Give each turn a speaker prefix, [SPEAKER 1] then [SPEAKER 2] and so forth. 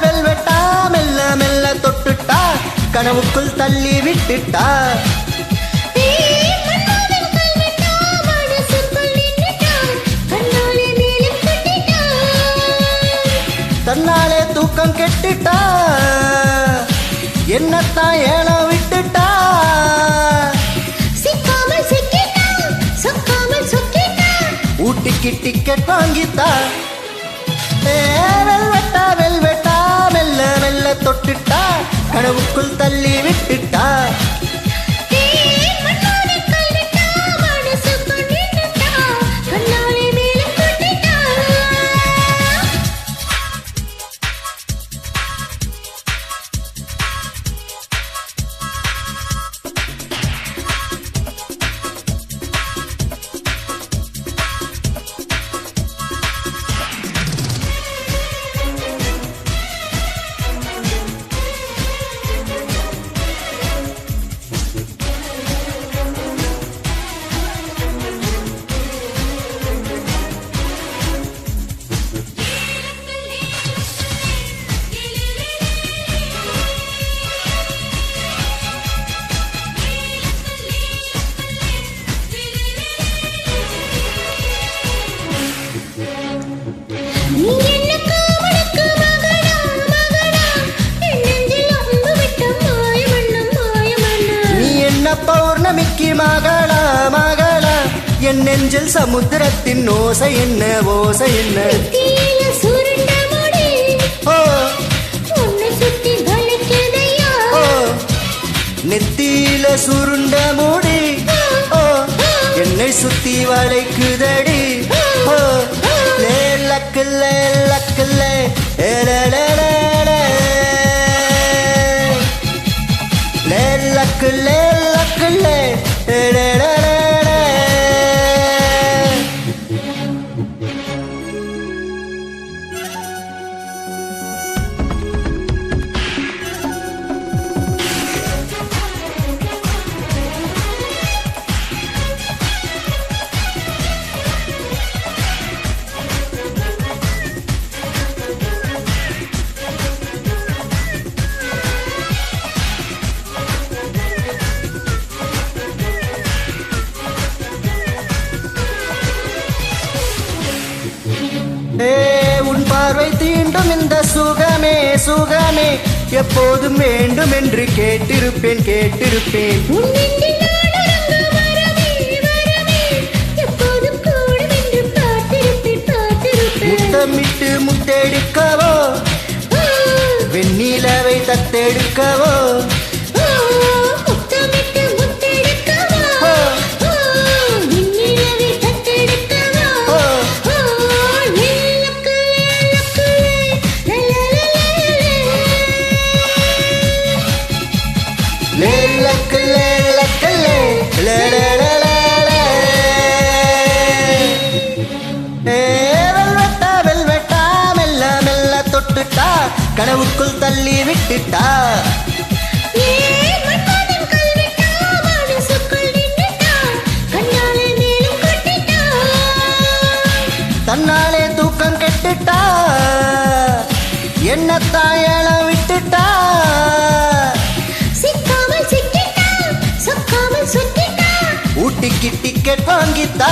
[SPEAKER 1] வெல்வெட்டா மெல்ல மெல்ல தொட்டுட்டா கனவுக்குள் தள்ளி விட்டுட்டா தன்னாலே தூக்கம் கெட்டுட்டா என்னத்தான் ஏனோ விட்டுட்டா ஊட்டிக்கு டிக்கெட் வாங்கித்தா வெல்வெட்டா மெல்ல மெல்ல தொட்டுட்டா கனவுக்குள் தள்ளி விட்டுட்டா பௌர்ணமிக்கு மகளா மகளா என் நெஞ்சில் சமுத்திரத்தின் ஓசை என்ன ஓசை என்ன நெத்தியில சுருண்ட மூடி என்னை சுத்தி வளைக்குதடி லக்குல்ல லக்குல்ல லக்குல்ல உன் பார்வை தீண்டும் இந்த சுகமே சுகமே எப்போதும் வேண்டும் என்று கேட்டிருப்பேன் கேட்டிருப்பேன் முத்தமிட்டு முத்தெடுக்கவோ வெண்ணிலவை தத்தெடுக்கவோ வெல்வெட்டா மெல்ல மெல்ல தொட்டுட்டா கனவுக்குள் தள்ளி விட்டுட்டா தன்னாலே தூக்கம் கெட்டுட்டா என்னத்தான் ஏலம் விட்டுட்டா ஊட்டிக்கு டிக்கெட் வாங்கித்தா